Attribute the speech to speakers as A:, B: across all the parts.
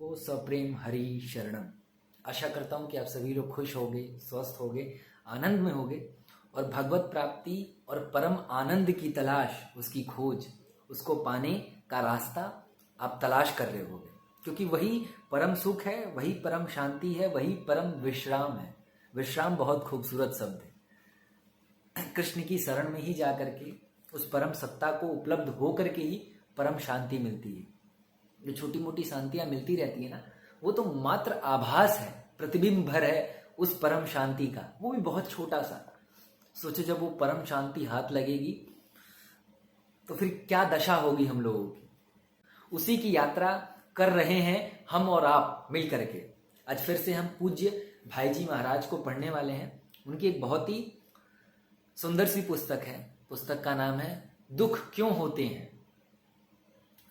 A: ओ सप्रेम हरि शरणम। आशा करता हूँ कि आप सभी लोग खुश होंगे, स्वस्थ होंगे, आनंद में होंगे और भगवत प्राप्ति और परम आनंद की तलाश, उसकी खोज, उसको पाने का रास्ता आप तलाश कर रहे होंगे, क्योंकि वही परम सुख है, वही परम शांति है, वही परम विश्राम है। विश्राम बहुत खूबसूरत शब्द है। कृष्ण की शरण में ही जा करके उस परम सत्ता को उपलब्ध हो करके ही परम शांति मिलती है। जो छोटी मोटी शांतियां मिलती रहती है ना, वो तो मात्र आभास है, प्रतिबिंब भर है उस परम शांति का, वो भी बहुत छोटा सा। सोचो जब वो परम शांति हाथ लगेगी तो फिर क्या दशा होगी हम लोगों की। उसी की यात्रा कर रहे हैं हम और आप मिल करके। आज फिर से हम पूज्य भाई जी महाराज को पढ़ने वाले हैं। उनकी एक बहुत ही सुंदर सी पुस्तक है। पुस्तक का नाम है दुख क्यों होते हैं,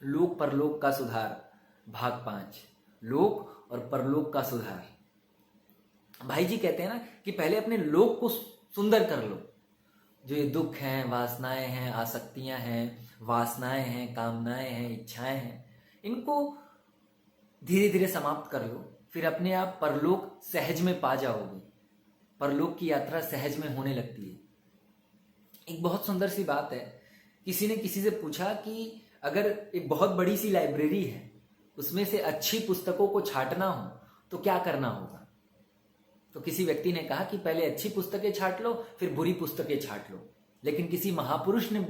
A: लोक परलोक का सुधार, भाग 5, लोक और परलोक का सुधार। भाई जी कहते हैं ना कि पहले अपने लोक को सुंदर कर लो। जो ये दुख हैं, वासनाएं हैं, आसक्तियां हैं, वासनाएं हैं, कामनाएं हैं, इच्छाएं हैं, इनको धीरे धीरे समाप्त कर लो। फिर अपने आप परलोक सहज में पा जाओगे। परलोक की यात्रा सहज में होने लगती है। एक बहुत सुंदर सी बात है, किसी ने किसी से पूछा कि अगर एक बहुत बड़ी सी लाइब्रेरी है, उसमें से अच्छी पुस्तकों को छांटना हो तो क्या करना होगा। तो किसी व्यक्ति ने कहा कि पहले अच्छी पुस्तकें छांट लो, फिर बुरी पुस्तकें छांट लो। लेकिन किसी महापुरुष ने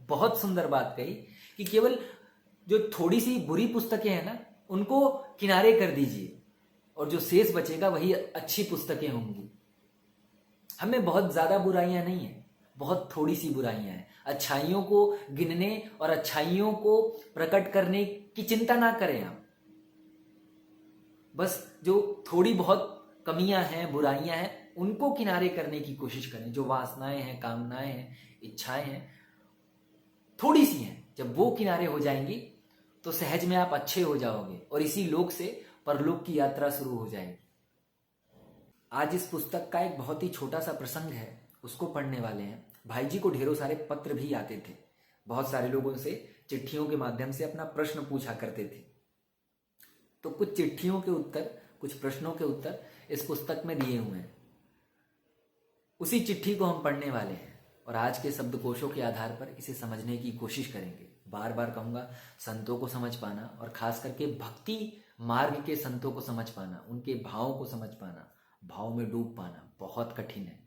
A: बहुत सुंदर बात कही कि केवल जो थोड़ी सी बुरी पुस्तकें हैं ना, उनको किनारे कर दीजिए और जो शेष बचेगा वही अच्छी पुस्तकें होंगी। हमें बहुत ज्यादा बुराइयां नहीं है, बहुत थोड़ी सी बुराइयां हैं। अच्छाइयों को गिनने और अच्छाइयों को प्रकट करने की चिंता ना करें आप। बस जो थोड़ी बहुत कमियां हैं, बुराइयां हैं, उनको किनारे करने की कोशिश करें। जो वासनाएं हैं, कामनाएं हैं, इच्छाएं हैं, थोड़ी सी हैं, जब वो किनारे हो जाएंगी तो सहज में आप अच्छे हो जाओगे और इसी लोक से परलोक की यात्रा शुरू हो जाएगी। आज इस पुस्तक का एक बहुत ही छोटा सा प्रसंग है, उसको पढ़ने वाले हैं। भाई जी को ढेरों सारे पत्र भी आते थे। बहुत सारे लोगों से चिट्ठियों के माध्यम से अपना प्रश्न पूछा करते थे। तो कुछ चिट्ठियों के उत्तर, कुछ प्रश्नों के उत्तर इस पुस्तक में दिए हुए हैं। उसी चिट्ठी को हम पढ़ने वाले हैं और आज के शब्दकोशों के आधार पर इसे समझने की कोशिश करेंगे। बार बार कहूंगा, संतों को समझ पाना और खास करके भक्ति मार्ग के संतों को समझ पाना, उनके भावों को समझ पाना, भाव में डूब पाना बहुत कठिन है।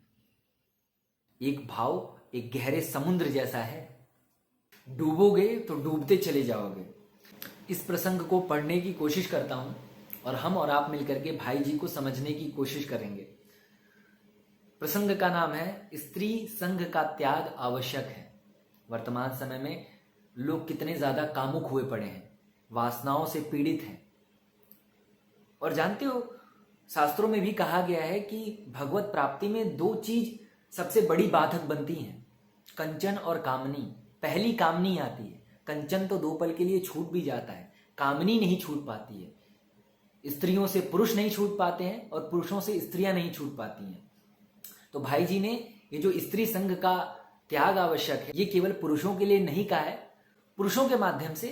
A: एक भाव एक गहरे समुद्र जैसा है, डूबोगे तो डूबते चले जाओगे। इस प्रसंग को पढ़ने की कोशिश करता हूं और हम और आप मिलकर के भाई जी को समझने की कोशिश करेंगे। प्रसंग का नाम है स्त्री संग का त्याग आवश्यक है। वर्तमान समय में लोग कितने ज्यादा कामुक हुए पड़े हैं, वासनाओं से पीड़ित हैं। और जानते हो, शास्त्रों में भी कहा गया है कि भगवत प्राप्ति में 2 चीज सबसे बड़ी बाधक बनती हैं, कंचन और कामनी। पहली कामनी आती है। कंचन तो 2 पल के लिए छूट भी जाता है, कामनी नहीं छूट पाती है। स्त्रियों से पुरुष नहीं छूट पाते हैं और पुरुषों से स्त्रियां नहीं छूट पाती हैं। तो भाई जी ने ये जो स्त्री संघ का त्याग आवश्यक है, ये केवल पुरुषों के लिए नहीं कहा है। पुरुषों के माध्यम से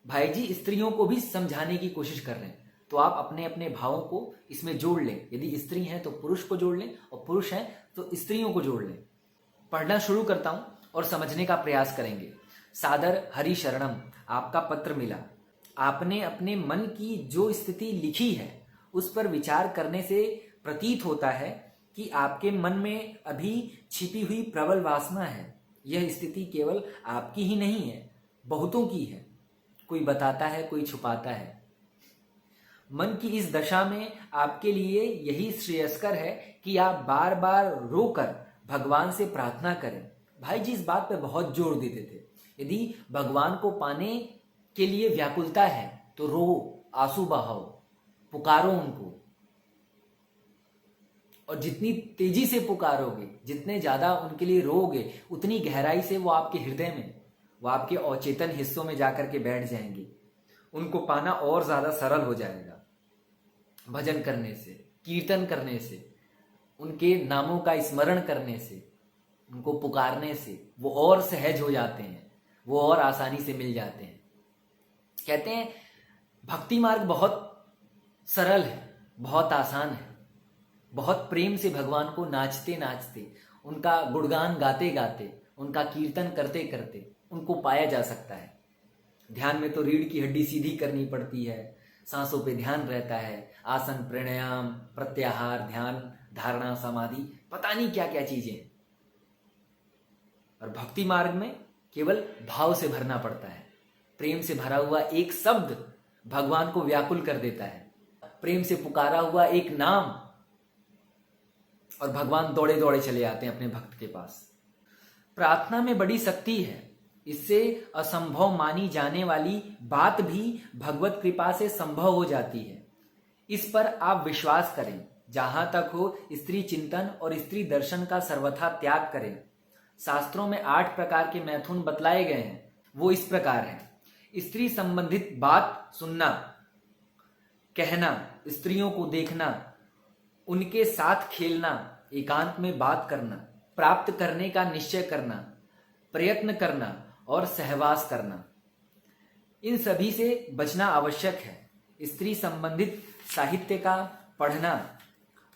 A: भाई जी स्त्रियों को भी समझाने की कोशिश कर रहे हैं। तो आप अपने अपने भावों को इसमें जोड़ लें। यदि स्त्री हैं तो पुरुष को जोड़ लें और पुरुष हैं तो स्त्रियों को जोड़ लें। पढ़ना शुरू करता हूं और समझने का प्रयास करेंगे। सादर हरि शरणम, आपका पत्र मिला। आपने अपने मन की जो स्थिति लिखी है उस पर विचार करने से प्रतीत होता है कि आपके मन में अभी छिपी हुई प्रबल वासना है। यह स्थिति केवल आपकी ही नहीं है, बहुतों की है। कोई बताता है, कोई छुपाता है। मन की इस दशा में आपके लिए यही श्रेयस्कर है कि आप बार बार रोकर भगवान से प्रार्थना करें। भाई जी इस बात पर बहुत जोर देते थे। यदि भगवान को पाने के लिए व्याकुलता है तो रो, आंसू बहाओ, पुकारो उनको। और जितनी तेजी से पुकारोगे, जितने ज्यादा उनके लिए रोओगे, उतनी गहराई से वो आपके हृदय में, वो आपके अचेतन हिस्सों में जाकर के बैठ जाएंगे। उनको पाना और ज्यादा सरल हो जाएगा। भजन करने से, कीर्तन करने से, उनके नामों का स्मरण करने से, उनको पुकारने से वो और सहज हो जाते हैं, वो और आसानी से मिल जाते हैं। कहते हैं भक्ति मार्ग बहुत सरल है, बहुत आसान है। बहुत प्रेम से भगवान को नाचते नाचते, उनका गुणगान गाते गाते, उनका कीर्तन करते करते उनको पाया जा सकता है। ध्यान में तो रीढ़ की हड्डी सीधी करनी पड़ती है, सांसों पे ध्यान रहता है, आसन, प्राणायाम, प्रत्याहार, ध्यान, धारणा, समाधि, पता नहीं क्या क्या चीजें। और भक्ति मार्ग में केवल भाव से भरना पड़ता है। प्रेम से भरा हुआ एक शब्द भगवान को व्याकुल कर देता है। प्रेम से पुकारा हुआ एक नाम और भगवान दौड़े दौड़े चले आते हैं अपने भक्त के पास। प्रार्थना में बड़ी शक्ति है। इससे असंभव मानी जाने वाली बात भी भगवत कृपा से संभव हो जाती है। इस पर आप विश्वास करें। जहां तक हो, स्त्री चिंतन और स्त्री दर्शन का सर्वथा त्याग करें। शास्त्रों में 8 प्रकार के मैथुन बतलाए गए हैं। वो इस प्रकार हैं: स्त्री संबंधित बात सुनना, कहना, स्त्रियों को देखना, उनके साथ खेलना, एकांत में बात करना, प्राप्त करने का निश्चय करना, प्रयत्न करना और सहवास करना। इन सभी से बचना आवश्यक है। स्त्री संबंधित साहित्य का पढ़ना,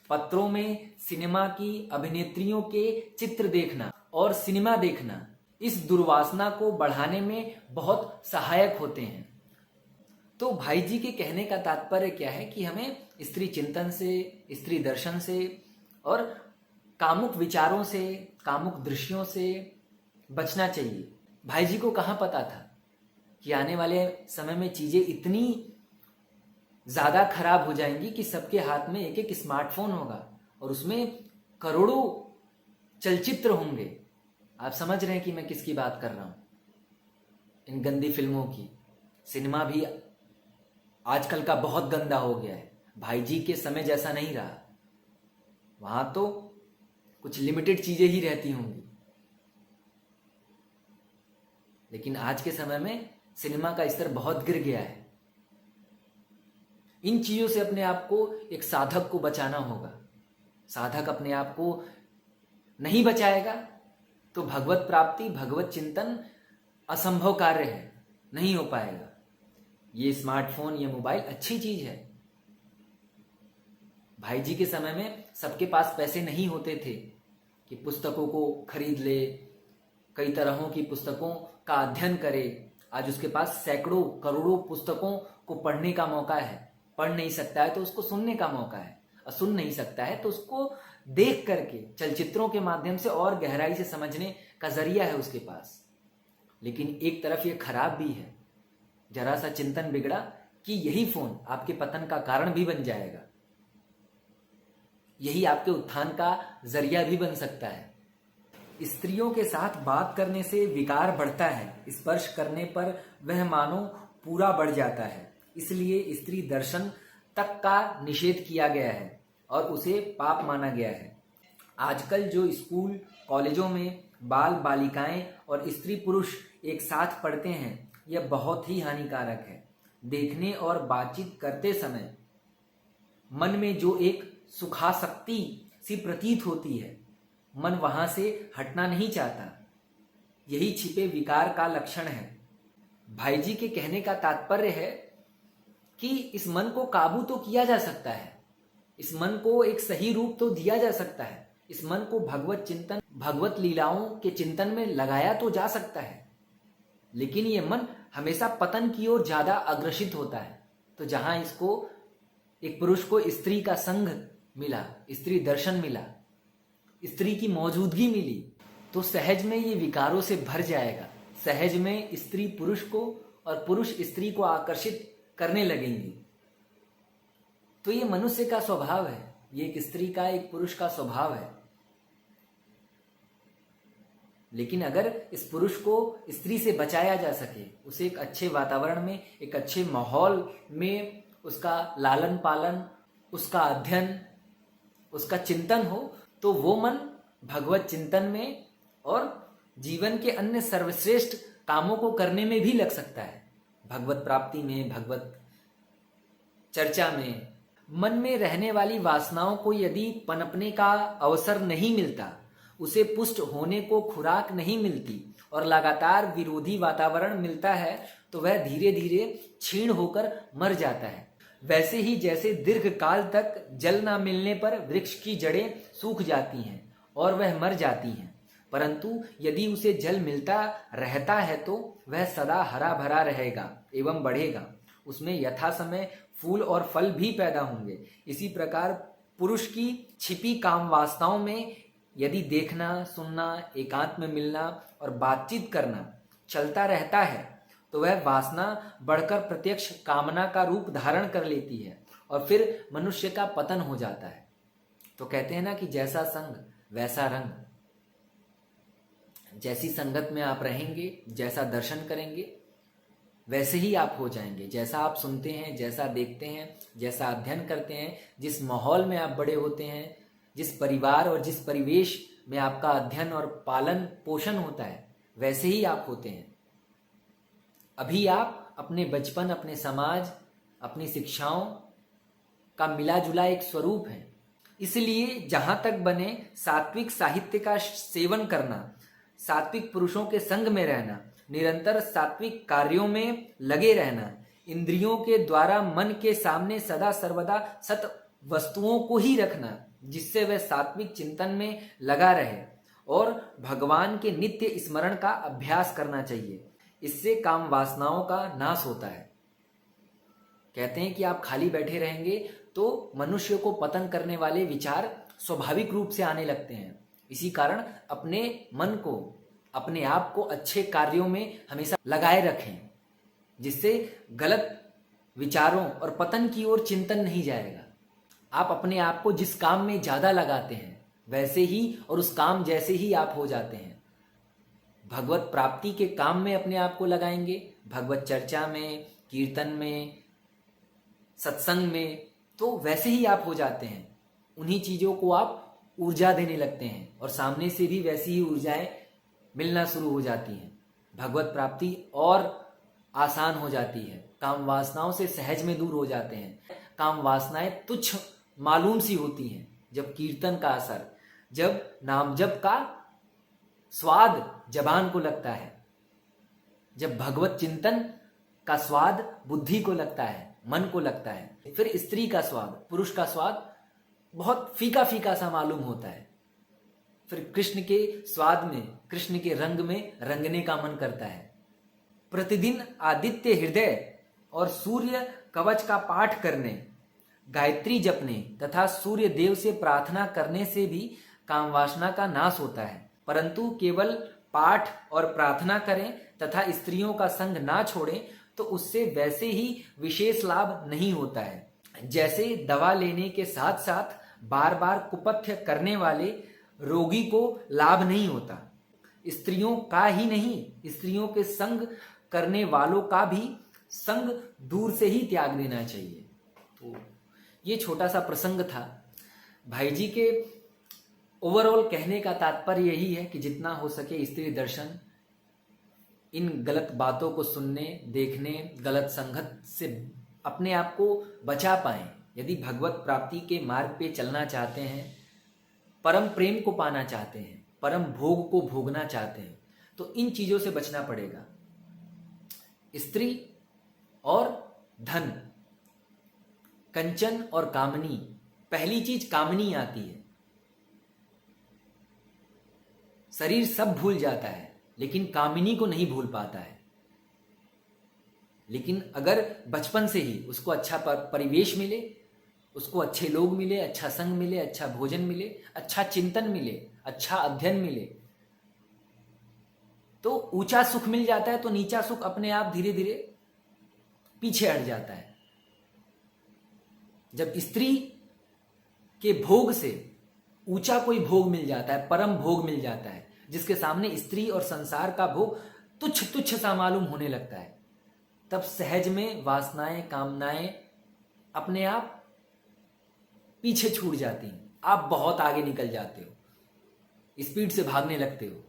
A: पत्रों में सिनेमा की अभिनेत्रियों के चित्र देखना और सिनेमा देखना इस दुर्वासना को बढ़ाने में बहुत सहायक होते हैं। तो भाई जी के कहने का तात्पर्य क्या है कि हमें स्त्री चिंतन से, स्त्री दर्शन से और कामुक विचारों से, कामुक दृश्यों से बचना चाहिए। भाई जी को कहाँ पता था कि आने वाले समय में चीजें इतनी ज्यादा खराब हो जाएंगी कि सबके हाथ में एक एक स्मार्टफोन होगा और उसमें करोड़ों चलचित्र होंगे। आप समझ रहे हैं कि मैं किसकी बात कर रहा हूं? इन गंदी फिल्मों की। सिनेमा भी आजकल का बहुत गंदा हो गया है। भाई जी के समय जैसा नहीं रहा। वहां तो कुछ लिमिटेड चीजें ही रहती होंगी, लेकिन आज के समय में सिनेमा का स्तर बहुत गिर गया है। इन चीजों से अपने आप को एक साधक को बचाना होगा। साधक अपने आप को नहीं बचाएगा तो भगवत प्राप्ति, भगवत चिंतन असंभव कार्य है, नहीं हो पाएगा। ये स्मार्टफोन, ये मोबाइल अच्छी चीज है। भाई जी के समय में सबके पास पैसे नहीं होते थे कि पुस्तकों को खरीद ले, कई तरहों की पुस्तकों का अध्ययन करे। आज उसके पास सैकड़ों करोड़ों पुस्तकों को पढ़ने का मौका है। पढ़ नहीं सकता है तो उसको सुनने का मौका है, और सुन नहीं सकता है तो उसको देख करके, चलचित्रों के माध्यम से और गहराई से समझने का जरिया है उसके पास। लेकिन एक तरफ ये खराब भी है। जरा सा चिंतन बिगड़ा कि यही फोन आपके पतन का कारण भी बन जाएगा, यही आपके उत्थान का जरिया भी बन सकता है। स्त्रियों के साथ बात करने से विकार बढ़ता है। स्पर्श करने पर वह मानो पूरा बढ़ जाता है। इसलिए स्त्री दर्शन तक का निषेध किया गया है और उसे पाप माना गया है। आजकल जो स्कूल कॉलेजों में बाल बालिकाएं और स्त्री पुरुष एक साथ पढ़ते हैं, यह बहुत ही हानिकारक है। देखने और बातचीत करते समय मन में जो एक सुखासक्ति सी प्रतीत होती है, मन वहां से हटना नहीं चाहता। यही छिपे विकार का लक्षण है। भाई जी के कहने का तात्पर्य है कि इस मन को काबू तो किया जा सकता है, इस मन को एक सही रूप तो दिया जा सकता है, इस मन को भगवत चिंतन, भगवत लीलाओं के चिंतन में लगाया तो जा सकता है। लेकिन ये मन हमेशा पतन की ओर ज्यादा अग्रसित होता है। तो जहां इसको, एक पुरुष को स्त्री का संग मिला, स्त्री दर्शन मिला, स्त्री की मौजूदगी मिली, तो सहज में ये विकारों से भर जाएगा। सहज में स्त्री पुरुष को और पुरुष स्त्री को आकर्षित करने लगेंगी। तो ये मनुष्य का स्वभाव है, ये एक स्त्री का, एक पुरुष का स्वभाव है। लेकिन अगर इस पुरुष को स्त्री से बचाया जा सके, उसे एक अच्छे वातावरण में, एक अच्छे माहौल में उसका लालन पालन, उसका अध्ययन, उसका चिंतन हो, तो वो मन भगवत चिंतन में और जीवन के अन्य सर्वश्रेष्ठ कामों को करने में भी लग सकता है। भगवत प्राप्ति में, भगवत चर्चा में। मन में रहने वाली वासनाओं को यदि पनपने का अवसर नहीं मिलता, उसे पुष्ट होने को खुराक नहीं मिलती और लगातार विरोधी वातावरण मिलता है, तो वह धीरे धीरे क्षीण होकर मर जाता है। वैसे ही जैसे दीर्घ काल तक जल न मिलने पर वृक्ष की जड़ें सूख जाती हैं और वह मर जाती हैं, परंतु यदि उसे जल मिलता रहता है तो वह सदा हरा भरा रहेगा एवं बढ़ेगा, उसमें यथा समय फूल और फल भी पैदा होंगे। इसी प्रकार पुरुष की छिपी काम वासनाओं में यदि देखना, सुनना, एकांत में मिलना और बातचीत करना चलता रहता है तो वह वासना बढ़कर प्रत्यक्ष कामना का रूप धारण कर लेती है और फिर मनुष्य का पतन हो जाता है। तो कहते हैं ना कि जैसा संग वैसा रंग। जैसी संगत में आप रहेंगे, जैसा दर्शन करेंगे, वैसे ही आप हो जाएंगे। जैसा आप सुनते हैं, जैसा देखते हैं, जैसा अध्ययन करते हैं, जिस माहौल में आप बड़े होते हैं, जिस परिवार और जिस परिवेश में आपका अध्ययन और पालन पोषण होता है, वैसे ही आप होते हैं। अभी आप अपने बचपन, अपने समाज, अपनी शिक्षाओं का मिला जुला एक स्वरूप है। इसलिए जहां तक बने सात्विक साहित्य का सेवन करना, सात्विक पुरुषों के संग में रहना, निरंतर सात्विक कार्यों में लगे रहना, इंद्रियों के द्वारा मन के सामने सदा सर्वदा सत वस्तुओं को ही रखना, जिससे वह सात्विक चिंतन में लगा रहे, और भगवान के नित्य स्मरण का अभ्यास करना चाहिए। इससे काम वासनाओं का नाश होता है। कहते हैं कि आप खाली बैठे रहेंगे तो मनुष्य को पतन करने वाले विचार स्वाभाविक रूप से आने लगते हैं। इसी कारण अपने मन को, अपने आप को अच्छे कार्यों में हमेशा लगाए रखें, जिससे गलत विचारों और पतन की ओर चिंतन नहीं जाएगा। आप अपने आप को जिस काम में ज्यादा लगाते हैं वैसे ही और उस काम जैसे ही आप हो जाते हैं। भगवत प्राप्ति के काम में अपने आप को लगाएंगे, भगवत चर्चा में, कीर्तन में, सत्संग में, तो वैसे ही आप हो जाते हैं। उन्हीं चीजों को आप ऊर्जा देने लगते हैं और सामने से भी वैसी ही ऊर्जाएं मिलना शुरू हो जाती हैं। भगवत प्राप्ति और आसान हो जाती है। काम वासनाओं से सहज में दूर हो जाते हैं। काम वासनाएं तुच्छ मालूम सी होती हैं जब कीर्तन का असर, जब नाम जप का स्वाद जबान को लगता है, जब भगवत चिंतन का स्वाद बुद्धि को लगता है, मन को लगता है। फिर स्त्री का स्वाद, पुरुष का स्वाद बहुत फीका फीका सा मालूम होता है। फिर कृष्ण के स्वाद में, कृष्ण के रंग में रंगने का मन करता है। प्रतिदिन आदित्य हृदय और सूर्य कवच का पाठ करने, गायत्री जपने तथा सूर्य देव से प्रार्थना करने से भी काम वासना का नाश होता है। परंतु केवल पाठ और प्रार्थना करें तथा स्त्रियों का संग ना छोड़ें तो उससे वैसे ही विशेष लाभ नहीं होता है। जैसे दवा लेने के साथ साथ बार बार कुपथ्य करने वाले रोगी को लाभ नहीं होता। स्त्रियों का ही नहीं, स्त्रियों के संग करने वालों का भी संग दूर से ही त्याग देना चाहिए। तो ये छोटा सा प्रसंग था। भाई जी के ओवरऑल कहने का तात्पर्य यही है कि जितना हो सके स्त्री दर्शन, इन गलत बातों को सुनने, देखने, गलत संगत से अपने आप को बचा पाएं। यदि भगवत प्राप्ति के मार्ग पे चलना चाहते हैं, परम प्रेम को पाना चाहते हैं, परम भोग को भोगना चाहते हैं, तो इन चीजों से बचना पड़ेगा। स्त्री और धन, कंचन और कामनी। पहली चीज कामनी आती है। शरीर सब भूल जाता है लेकिन कामिनी को नहीं भूल पाता है। लेकिन अगर बचपन से ही उसको अच्छा परिवेश मिले, उसको अच्छे लोग मिले, अच्छा संग मिले, अच्छा भोजन मिले, अच्छा चिंतन मिले, अच्छा अध्ययन मिले, तो ऊंचा सुख मिल जाता है, तो नीचा सुख अपने आप धीरे धीरे पीछे हट जाता है। जब स्त्री के भोग से ऊंचा कोई भोग मिल जाता है, परम भोग मिल जाता है, जिसके सामने स्त्री और संसार का भोग तुच्छ तुच्छ सा मालूम होने लगता है, तब सहज में वासनाएं, कामनाएं अपने आप पीछे छूट जाती हैं। आप बहुत आगे निकल जाते हो, स्पीड से भागने लगते हो।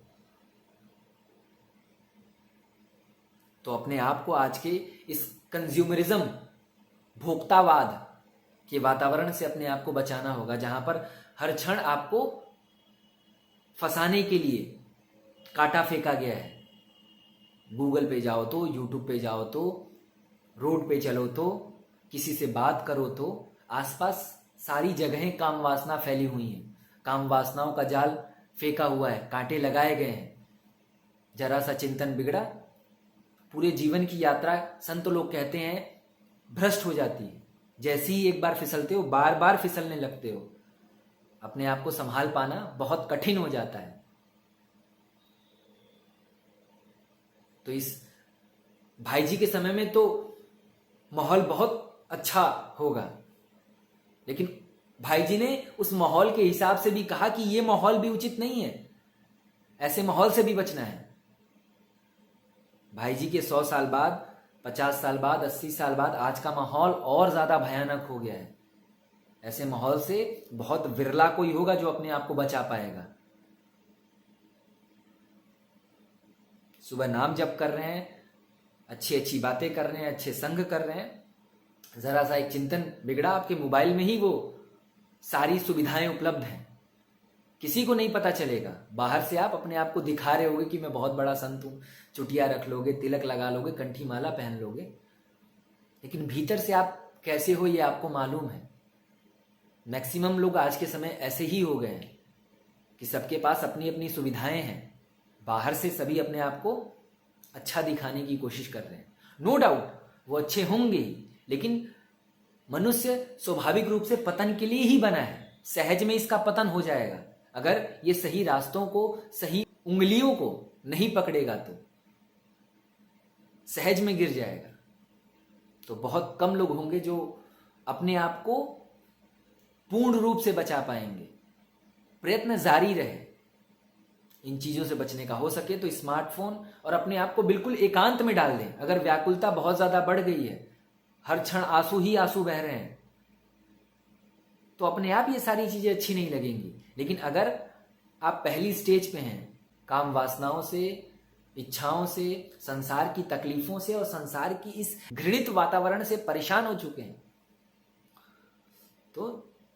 A: तो अपने आप को आज के इस कंज्यूमरिज्म, भोक्तावाद के वातावरण से अपने आप को बचाना होगा, जहां पर हर क्षण आपको फंसाने के लिए कांटा फेंका गया है। गूगल पे जाओ तो, यूट्यूब पे जाओ तो, रोड पे चलो तो, किसी से बात करो तो आसपास सारी जगहें काम वासना फैली हुई हैं, काम वासनाओं का जाल फेंका हुआ है, कांटे लगाए गए हैं। जरा सा चिंतन बिगड़ा, पूरे जीवन की यात्रा संत लोग कहते हैं भ्रष्ट हो जाती है। जैसे ही एक बार फिसलते हो बार बार फिसलने लगते हो, अपने आप को संभाल पाना बहुत कठिन हो जाता है। तो इस भाई जी के समय में तो माहौल बहुत अच्छा होगा, लेकिन भाई जी ने उस माहौल के हिसाब से भी कहा कि ये माहौल भी उचित नहीं है, ऐसे माहौल से भी बचना है। भाई जी के 100 साल बाद, 50 साल बाद, 80 साल बाद आज का माहौल और ज्यादा भयानक हो गया है। ऐसे माहौल से बहुत विरला कोई होगा जो अपने आप को बचा पाएगा। सुबह नाम जप कर रहे हैं, अच्छी अच्छी बातें कर रहे हैं, अच्छे संग कर रहे हैं, जरा सा एक चिंतन बिगड़ा, आपके मोबाइल में ही वो सारी सुविधाएं उपलब्ध हैं, किसी को नहीं पता चलेगा। बाहर से आप अपने आप को दिखा रहे होगे कि मैं बहुत बड़ा संत हूं, चुटिया रख लोगे, तिलक लगा लोगे, कंठी माला पहन लोगे, लेकिन भीतर से आप कैसे हो ये आपको मालूम है। मैक्सिमम लोग आज के समय ऐसे ही हो गए हैं कि सबके पास अपनी अपनी सुविधाएं हैं, बाहर से सभी अपने आप को अच्छा दिखाने की कोशिश कर रहे हैं। नो डाउट वो अच्छे होंगे ही, लेकिन मनुष्य स्वाभाविक रूप से पतन के लिए ही बना है। सहज में इसका पतन हो जाएगा अगर ये सही रास्तों को, सही उंगलियों को नहीं पकड़ेगा तो सहज में गिर जाएगा। तो बहुत कम लोग होंगे जो अपने आप को पूर्ण रूप से बचा पाएंगे। प्रयत्न जारी रहे इन चीजों से बचने का। हो सके तो स्मार्टफोन और अपने आप को बिल्कुल एकांत में डाल दें। अगर व्याकुलता बहुत ज्यादा बढ़ गई है, हर क्षण आंसू ही आंसू बह रहे हैं, तो अपने आप ये सारी चीजें अच्छी नहीं लगेंगी। लेकिन अगर आप पहली स्टेज पे हैं, काम वासनाओं से, इच्छाओं से, संसार की तकलीफों से और संसार की इस घृणित वातावरण से परेशान हो चुके हैं, तो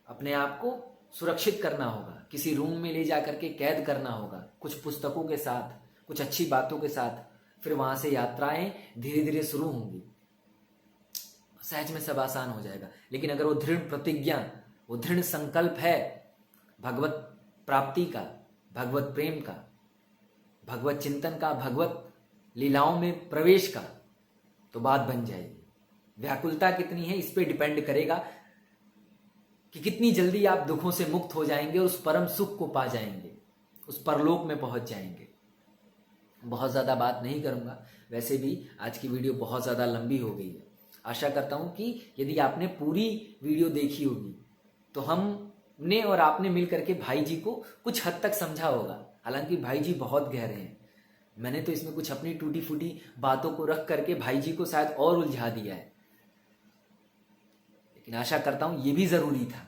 A: अपने आप को सुरक्षित करना होगा। किसी रूम में ले जाकर के कैद करना होगा, कुछ पुस्तकों के साथ, कुछ अच्छी बातों के साथ। फिर वहां से यात्राएं धीरे धीरे शुरू होंगी, सहज में सब आसान हो जाएगा। लेकिन अगर वो दृढ़ प्रतिज्ञा, वो दृढ़ संकल्प है भगवत प्राप्ति का, भगवत प्रेम का, भगवत चिंतन का, भगवत लीलाओं में प्रवेश का, तो बात बन जाएगी। व्याकुलता कितनी है इस पे डिपेंड करेगा कि कितनी जल्दी आप दुखों से मुक्त हो जाएंगे और उस परम सुख को पा जाएंगे, उस परलोक में पहुंच जाएंगे। बहुत ज्यादा बात नहीं करूंगा, वैसे भी आज की वीडियो बहुत ज्यादा लंबी हो गई है। आशा करता हूं कि यदि आपने पूरी वीडियो देखी होगी तो हमने और आपने मिलकर के भाई जी को कुछ हद तक समझा होगा। हालांकि भाई जी बहुत गहरे हैं, मैंने तो इसमें कुछ अपनी टूटी फूटी बातों को रख करके भाई जी को शायद और उलझा दिया है, लेकिन आशा करता हूं ये भी जरूरी था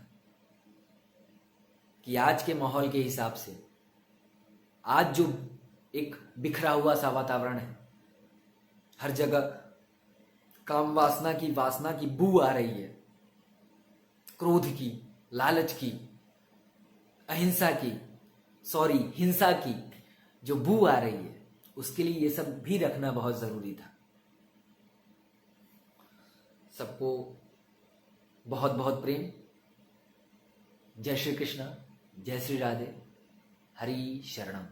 A: कि आज के माहौल के हिसाब से, आज जो एक बिखरा हुआ सा वातावरण है, हर जगह काम वासना की बू आ रही है, क्रोध की, लालच की, अहिंसा की, हिंसा की जो बू आ रही है, उसके लिए ये सब भी रखना बहुत जरूरी था। सबको बहुत बहुत प्रेम। जय श्री कृष्ण, जय श्री राधे, हरि शरणम।